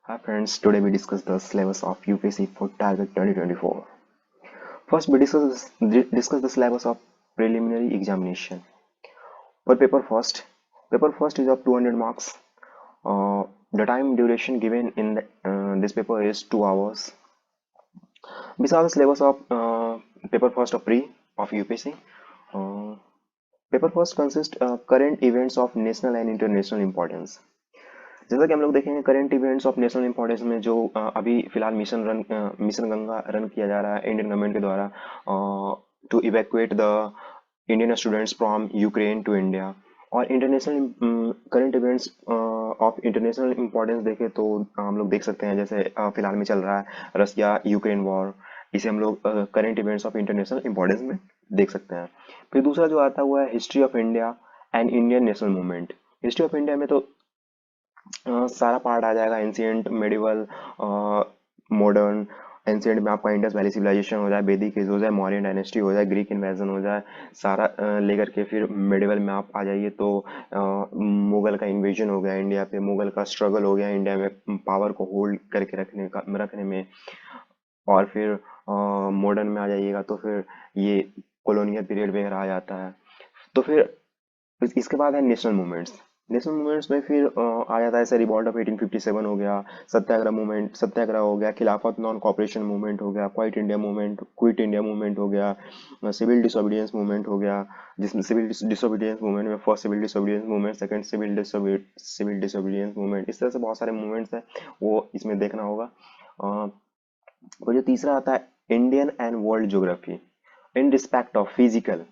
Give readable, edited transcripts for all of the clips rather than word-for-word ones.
Hi friends, today we discuss the syllabus of UPSC for Target 2024. First, we discuss the syllabus of preliminary examination. For paper first is of 200 marks. The time duration given in this paper is 2 hours. Besides the syllabus of paper first of pre of UPSC, uh, paper first consists current events of national and international importance. जैसा कि हम लोग देखेंगे current events of national importance में जो अभी फिलहाल mission Ganga run किया जा रहा है इंडियन गवर्नमेंट के द्वारा to evacuate the Indian students from Ukraine to India और international current events of international importance देखें तो हम लोग देख सकते हैं जैसे फिलहाल में चल रहा है रसिया यूक्रेन वॉर। इसे हम लोग current events of international importance में देख सकते हैं। फिर दूसरा जो आता हुआ है history of India and Indian national movement. History of India में तो सारा पार्ट आ जाएगा एंशियंट मेडिवल मॉडर्न। एंशियंट में आपका इंडस वैली सिविलाइजेशन हो जाए, वैदिक एज हो जाए, मौर्यन डायनेस्टी हो जाए, ग्रीक इन्वेजन हो जाए, सारा लेकर के फिर मेडिवल में आप आ जाइए तो मुगल का इन्वेजन हो गया इंडिया पे, मुगल का स्ट्रगल हो गया इंडिया में पावर को होल्ड करके रखने में। और फिर मॉडर्न में आ जाइएगा तो फिर ये कॉलोनियल पीरियड वगैरह आ जाता है। तो फिर इसके बाद है नेशनल मूवमेंट्स। नेशनल मूवमेंट्स में फिर आ जाता है जैसे रिवॉल्ट ऑफ 1857 हो गया, सत्याग्रह मूवमेंट सत्याग्रह हो गया, खिलाफत नॉन कॉपरेशन मूवमेंट हो गया, क्विट इंडिया मूवमेंट हो गया, सिविल डिसोबीडियंस मूवमेंट हो गया। जिसमें सिविल डिसोबीडियंस मूवमेंट में first civil disobedience movement, second civil disobedience movement, इस तरह से बहुत सारे मूवमेंट्स हैं वो इसमें देखना होगा। अ, और जो तीसरा आता है Indian and world geography in respect of physical,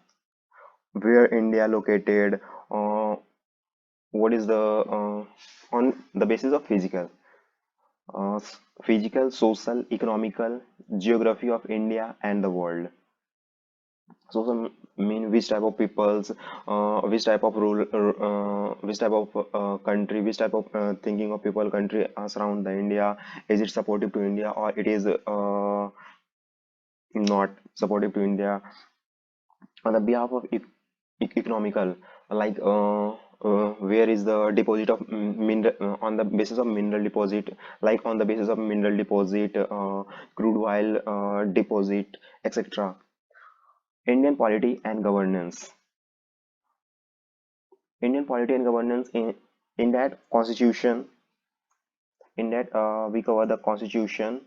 where India located, uh, what is the on the basis of uh, physical, social, economical, geography of India and the world. Social mean which type of peoples, which type of rule, which type of country, which type of thinking of people, country surround the India. Is it supportive to India or it is not supportive to India? On the behalf of economical, like where is the deposit of mineral, on the basis of mineral deposit, like on the basis of mineral deposit, crude oil deposit, etc. Indian polity and governance. Indian polity and governance in that constitution, in that we cover the constitution,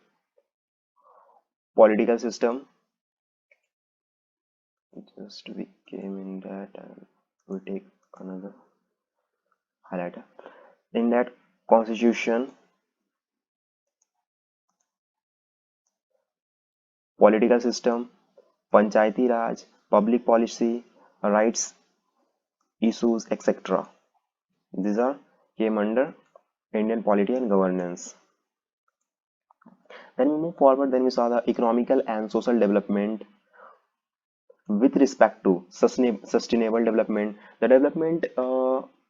political system. Just we came in that and we take another highlighter. In that constitution, political system, Panchayati Raj, public policy, rights issues, etc. These are came under Indian polity and governance. Then we move forward, then we saw the economical and social development with respect to sustainable development. The development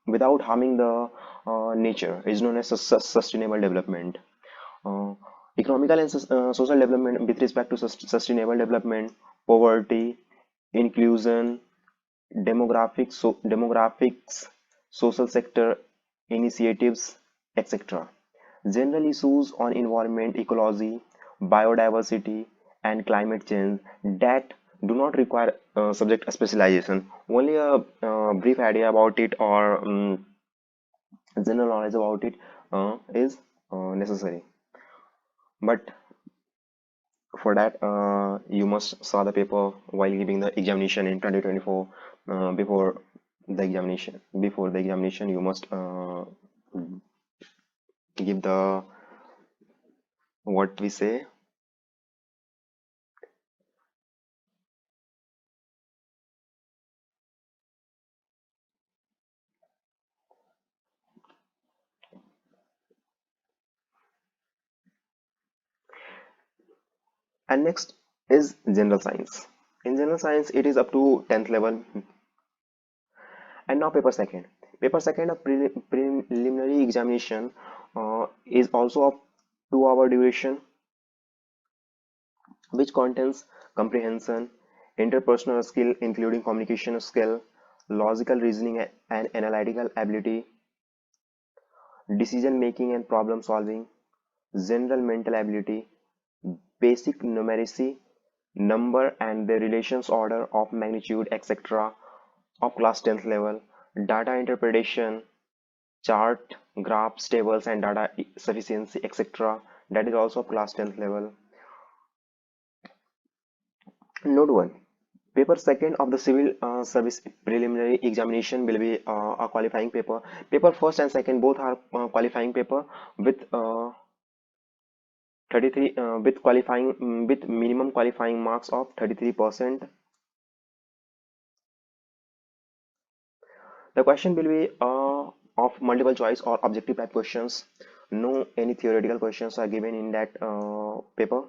without harming the nature is known as sustainable development. Uh, Economical and social development with respect to sustainable development, poverty, inclusion, demographics, social sector initiatives, etc. General issues on environment, ecology, biodiversity, and climate change that do not require subject specialization. Only a brief idea about it or general knowledge about it is necessary. But for that, you must saw the paper while giving the examination in 2024. Before the examination, you must give the what we say. And next is general science. In general science, it is up to 10th level. And now paper second. Paper second of preliminary examination is also of 2 hour duration, which contains comprehension, interpersonal skill including communication skill, logical reasoning and analytical ability, decision making and problem solving, general mental ability, basic numeracy, number and their relations order of magnitude, etc. of class 10th level, data interpretation, chart, graphs, tables and data sufficiency, etc. That is also of class 10th level. Note 1. Paper second of the civil service preliminary examination will be a qualifying paper. Paper first and second both are qualifying paper with 33 with qualifying with minimum qualifying marks of 33%. The question will be of multiple choice or objective type questions. No any theoretical questions are given in that paper.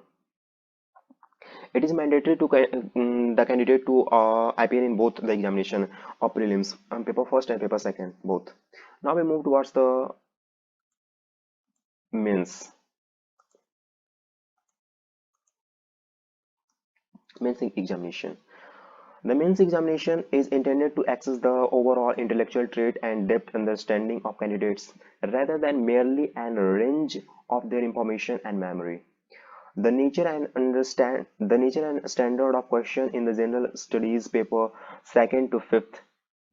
It is mandatory to the candidate to appear in both the examination of prelims, paper first and paper second, both. Now we move towards the mains. Mains examination. The mains examination is intended to assess the overall intellectual trait and depth understanding of candidates rather than merely an range of their information and memory. The nature and standard of question in the general studies paper second to fifth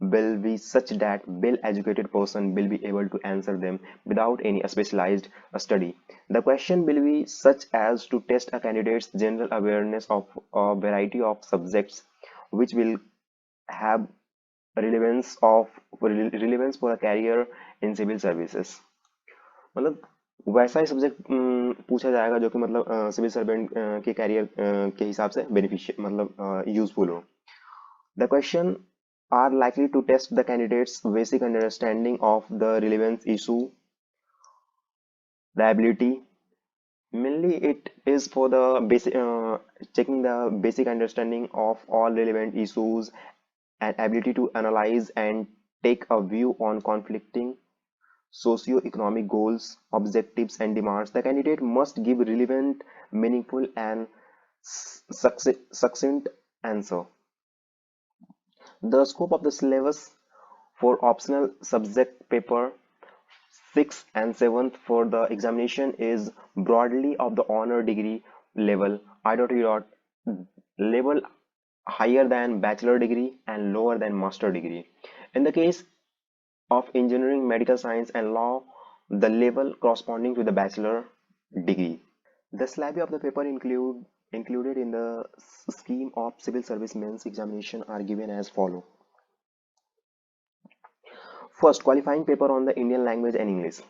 will be such that well-educated person will be able to answer them without any specialized study. The question will be such as to test a candidate's general awareness of a variety of subjects which will have relevance for a career in civil services. मतलब वैसा ही subject पूछा जाएगा जो कि मतलब civil servant के career के हिसाब से बेनिफिशियल मतलब यूजफुल हो. The question are likely to test the candidate's basic understanding of the relevance issue, the ability. Mainly, it is for the basic checking the basic understanding of all relevant issues and ability to analyze and take a view on conflicting socio-economic goals, objectives, and demands. The candidate must give relevant, meaningful, and succinct answer. The scope of the syllabus for optional subject paper 6th and 7th for the examination is broadly of the honor degree level, I.E. level higher than bachelor degree and lower than master degree. In the case of engineering, medical science, and law, the level corresponding to the bachelor degree. The syllabi of the paper included in the scheme of civil service mains examination are given as follow. First, qualifying paper on the Indian language and English.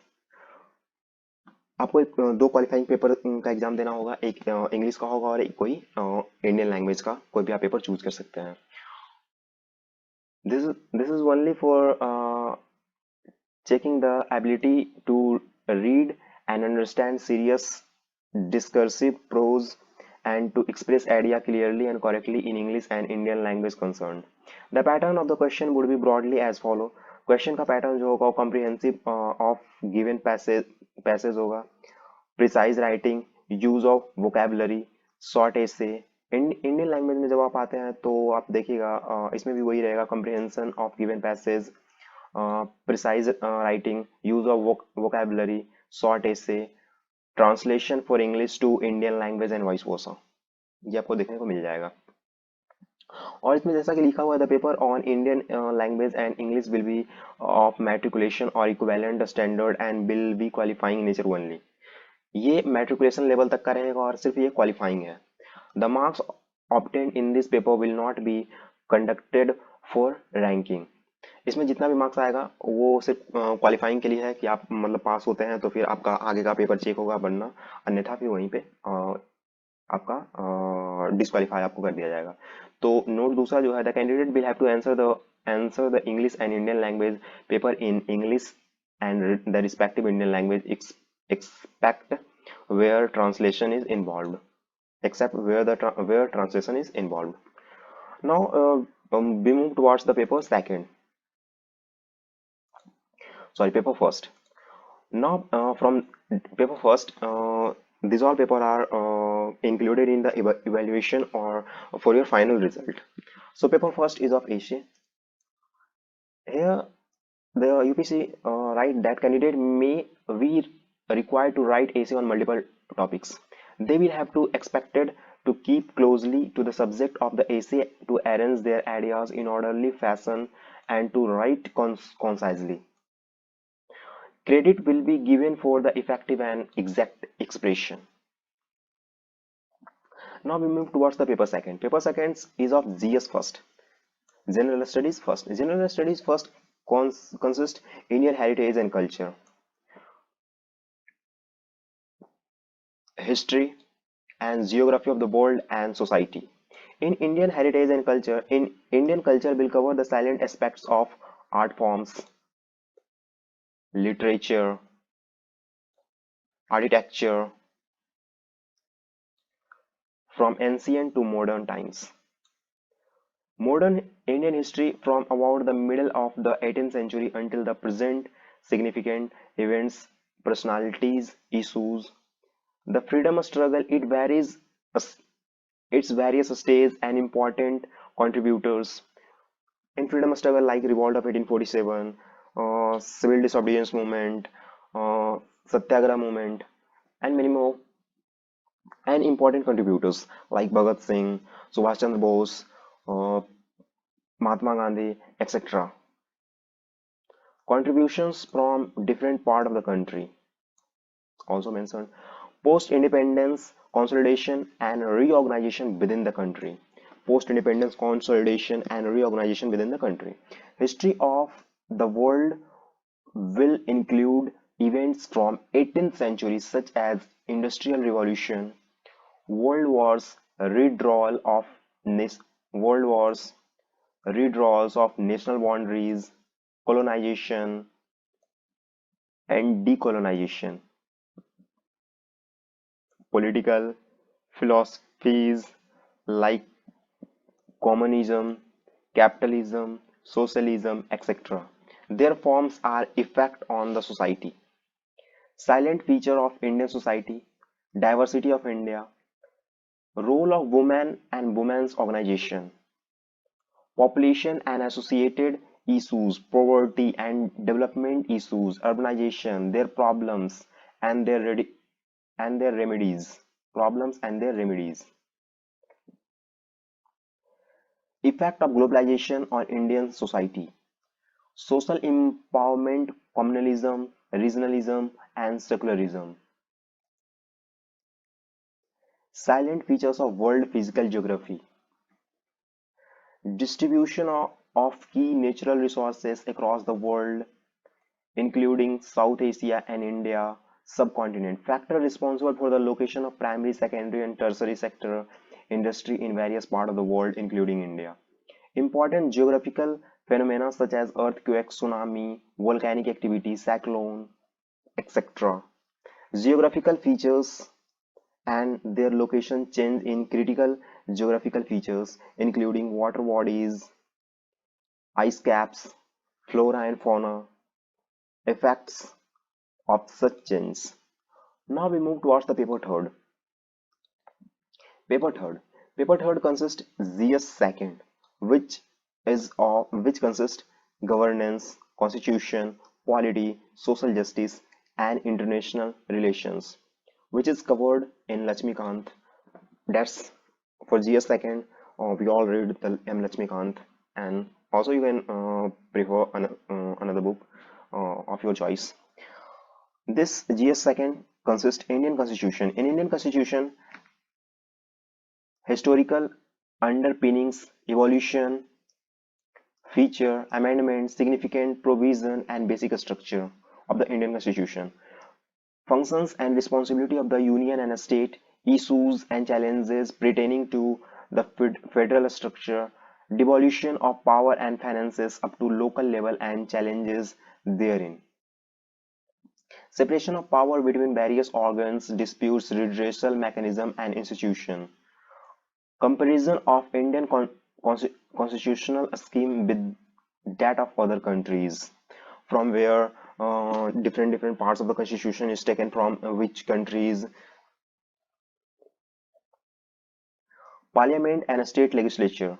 आपको दो qualifying paper का exam देना होगा, एक English का होगा और एक कोई इंडियन लैंग्वेज का कोई भी आप पेपर चूज कर सकते हैं. This is only for checking the ability to read and understand serious discursive prose and to express idea clearly and correctly in English and Indian language concerned. The pattern of the question would be broadly as follow. Question का pattern जो होगा comprehensive of given passage होगा, precise writing, use of vocabulary, short essay. Indian language में जब आप आते हैं तो आप देखिएगा इसमें भी वही रहेगा, comprehension of given passage, precise writing, use of vocabulary, short essay, translation for English to Indian language and vice versa. ये आपको देखने को मिल जाएगा. और इसमें जैसा कि लिखा हुआ है, the paper on Indian language and English will be of matriculation और equivalent standard and will be qualifying nature only. ये मैट्रिकुलेशन लेवल तक का रहेगा और सिर्फ ये क्वालिफाइंग है. The marks obtained in this paper will not be conducted for ranking. इसमें जितना भी मार्क्स आएगा वो सिर्फ क्वालिफाइंग के लिए है कि आप मतलब पास होते हैं तो फिर आपका आगे का पेपर चेक होगा, वरना अन्यथा फिर वहीं पे आपका डिस्क्वालीफाई आपको कर दिया जाएगा. तो नोट दूसरा जो है, the candidate will have to answer the English and Indian language paper in English and the respective Indian language expect where translation is involve except where translation is involved. Now we move towards the paper second. Sorry, paper first. Now from paper first, these all paper are included in the evaluation or for your final result. So paper first is of Asia. Here the UPSC write that candidate may be required to write essay on multiple topics. They will have to expected to keep closely to the subject of the essay, to arrange their ideas in orderly fashion, and to write concisely. Credit will be given for the effective and exact expression. Now we move towards the paper second. Paper second is of GS first. General studies first. General studies first consist Indian heritage and culture, history, and geography of the world and society. In Indian heritage and culture, in Indian culture will cover the silent aspects of art forms, literature, architecture, from ancient to modern times. Modern Indian history from about the middle of the 18th century until the present, significant events, personalities, issues, the freedom struggle, its various stages and important contributors. In freedom struggle like revolt of 1847, civil disobedience movement, Satyagraha movement, and many more, and important contributors like Bhagat Singh, Subhash Chandra Bose, uh, Mahatma Gandhi, etc. Contributions from different part of the country. Also mentioned post-independence consolidation and reorganization within the country. Post-independence consolidation and reorganization within the country. History of the world will include events from 18th century such as Industrial Revolution, World Wars, redrawal of World Wars, redrawals of national boundaries, colonization, and decolonization, political philosophies like communism, capitalism, socialism, etc. Their forms are effect on the society. Silent feature of Indian society, diversity of India, role of women and women's organization, population and associated issues, poverty and development issues, urbanization, their problems and their remedies. Problems and their remedies. Effect of globalization on Indian society. Social empowerment, communalism, regionalism, and secularism. Silent features of world physical geography. Distribution of key natural resources across the world, including South Asia and India subcontinent. Factor responsible for the location of primary, secondary, and tertiary sector industry in various parts of the world, including India. Important geographical phenomena such as earthquake, tsunami, volcanic activity, cyclone, etc. Geographical features and their location change in critical geographical features, including water bodies, ice caps, flora and fauna, effects of such change. Now we move towards the paper third. Paper third. Paper third consists GS second, which consists governance, constitution, polity, social justice, and international relations, which is covered in Lakshmikant. That's for GS second. We all read the M. Lakshmikant, and also you can prefer another book of your choice. This GS second consists Indian Constitution. In Indian Constitution, historical underpinnings, evolution, feature, amendment, significant provision, and basic structure of the Indian Constitution. Functions and responsibility of the Union and state, issues and challenges pertaining to the federal structure, devolution of power and finances up to local level and challenges therein. Separation of power between various organs, disputes, redressal mechanism and institution. Comparison of Indian constitutional scheme with that of other countries, from where different parts of the constitution is taken from which countries. Parliament and state legislature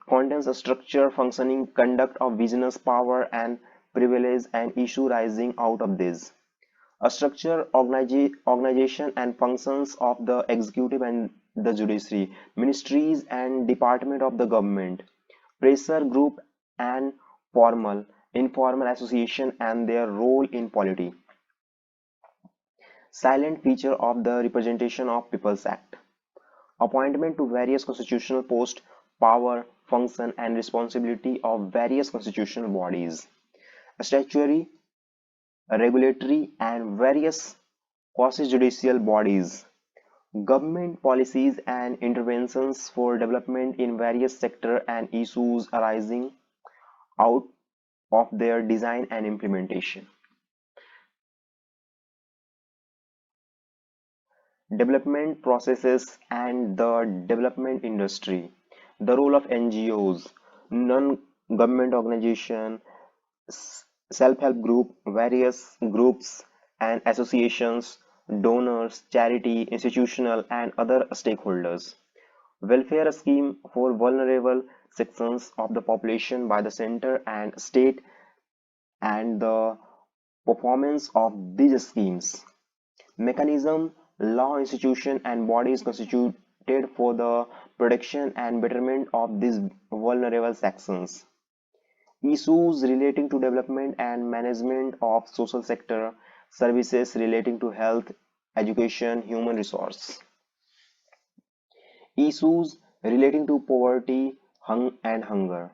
contains a structure, functioning, conduct of business, power and privilege and issue rising out of this. A structure, organization and functions of the executive and the judiciary, ministries and department of the government, pressure group and formal, informal association and their role in polity. Silent feature of the Representation of Peoples Act. Appointment to various constitutional posts, power, function and responsibility of various constitutional bodies. Statutory, regulatory and various quasi-judicial bodies. Government policies and interventions for development in various sectors and issues arising out of their design and implementation. Development processes and the development industry. The role of NGOs, non-government organization, self-help group, various groups and associations, donors, charity, institutional and other stakeholders. Welfare scheme for vulnerable sections of the population by the center and state and the performance of these schemes. Mechanism, law, institution and bodies constituted for the protection and betterment of these vulnerable sections. Issues relating to development and management of social sector, services relating to health, education, human resource. Issues relating to poverty, and hunger.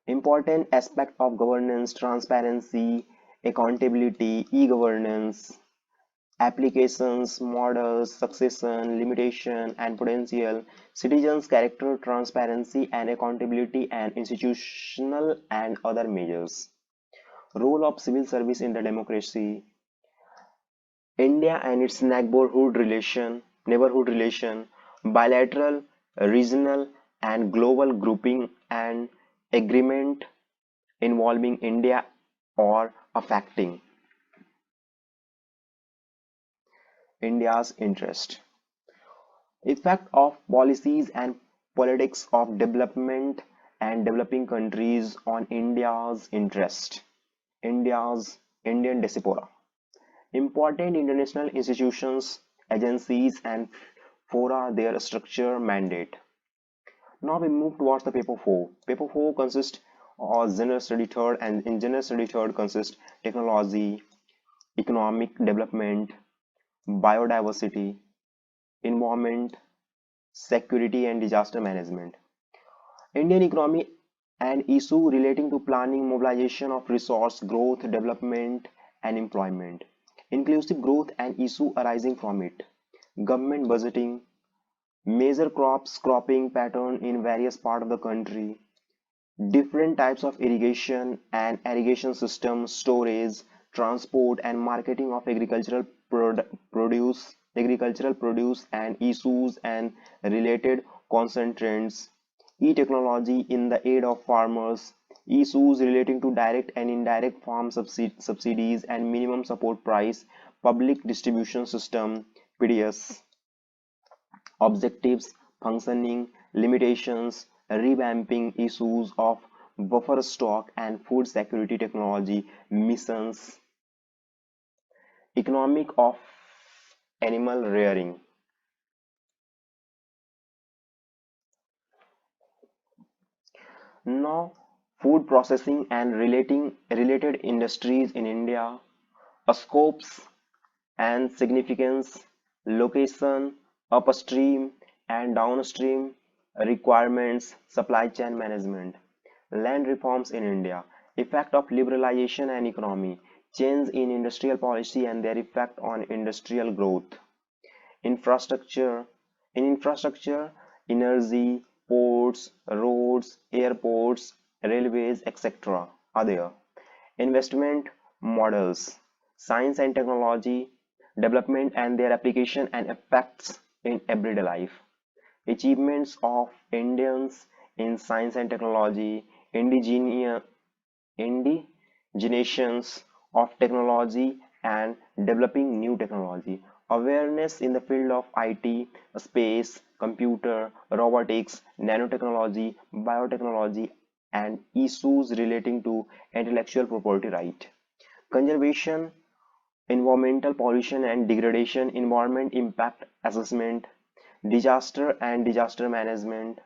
Important aspect of governance, transparency, accountability, e-governance, applications, models, succession, limitation, and potential, citizens' character, transparency and accountability, and institutional and other measures. Role of civil service in the democracy. India and its neighborhood relation, bilateral, regional, and global grouping and agreement involving India or affecting India's interest. Effect of policies and politics of development and developing countries on India's interest. Indian diaspora. Important international institutions, agencies, and fora their structure mandate. Now we move towards the paper 4. Paper 4 consists of general study third, and in general study third consists technology, economic development, biodiversity, environment, security and disaster management. Indian economy and issue relating to planning, mobilization of resource, growth, development and employment. Inclusive growth and issue arising from it. Government budgeting, major cropping pattern in various parts of the country, different types of irrigation and irrigation system, storage, transport and marketing of agricultural produce and issues and related concentrates, e-technology in the aid of farmers, issues relating to direct and indirect farm subsidies and minimum support price, public distribution system, PDS, objectives, functioning, limitations, revamping issues of buffer stock and food security technology, missions, economic of animal rearing. Now, food processing and related industries in India, scopes and significance, location, upstream and downstream requirements, supply chain management, land reforms in India, effect of liberalization and economy, change in industrial policy and their effect on industrial growth, infrastructure. In infrastructure, energy, ports, roads, airports, railways, etc. are there. Investment models, science and technology, development and their application and effects in everyday life. Achievements of Indians in science and technology, indigenia, indignations of technology and developing new technology, awareness in the field of IT, space, computer, robotics, nanotechnology, biotechnology, and issues relating to intellectual property right, conservation, environmental pollution and degradation, environment impact assessment, disaster and disaster management,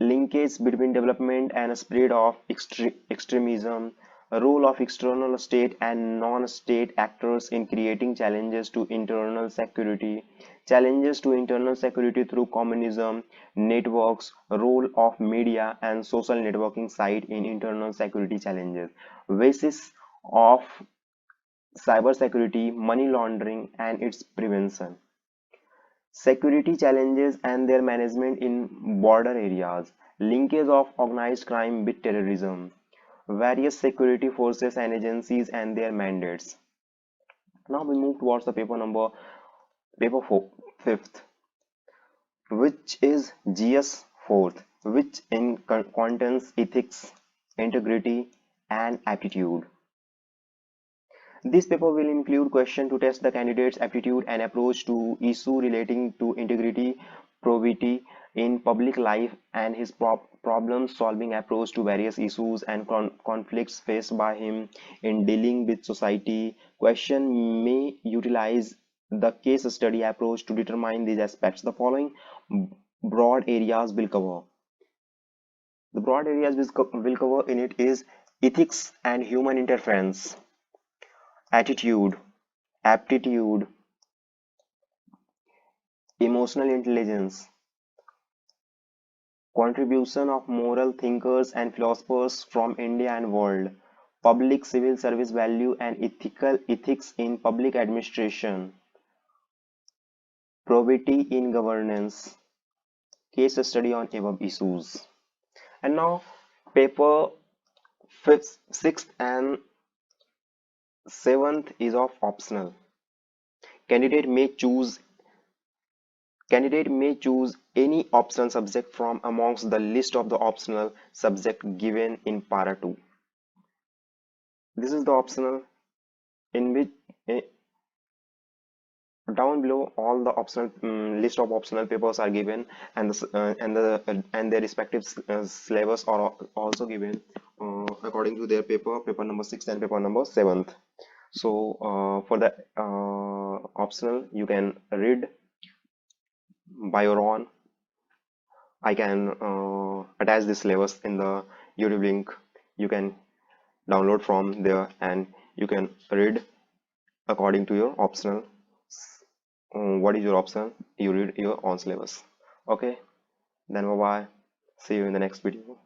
linkage between development and spread of extremism, role of external state and non-state actors in creating challenges to internal security through communism, networks, role of media and social networking site in internal security challenges, basis of cybersecurity, money laundering and its prevention, security challenges and their management in border areas, linkage of organized crime with terrorism, various security forces and agencies and their mandates. Now we move towards the paper fifth, which is GS fourth, which contains ethics, integrity, and aptitude. This paper will include questions to test the candidate's aptitude and approach to issue relating to integrity, probity in public life, and his problem-solving approach to various issues and conflicts faced by him in dealing with society. Question may utilize the case study approach to determine these aspects. The following broad areas will cover. The broad areas will cover in it is ethics and human interference, attitude, aptitude, emotional intelligence, contribution of moral thinkers and philosophers from India and world, public civil service value and ethical ethics in public administration, probity in governance, case study on above issues. And now paper fifth, sixth and seventh is of optional. Candidate may choose Candidate may choose any optional subject from amongst the list of the optional subject given in para 2. This is the optional in which eh, down below all the optional list of optional papers are given, and and their respective syllabus are also given according to their paper number 6 and paper number 7th. So for the optional you can read by your own. I can attach this syllabus in the YouTube link. You can download from there and you can read according to your optional. What is your option? You read your own syllabus. Okay, then bye bye. See you in the next video.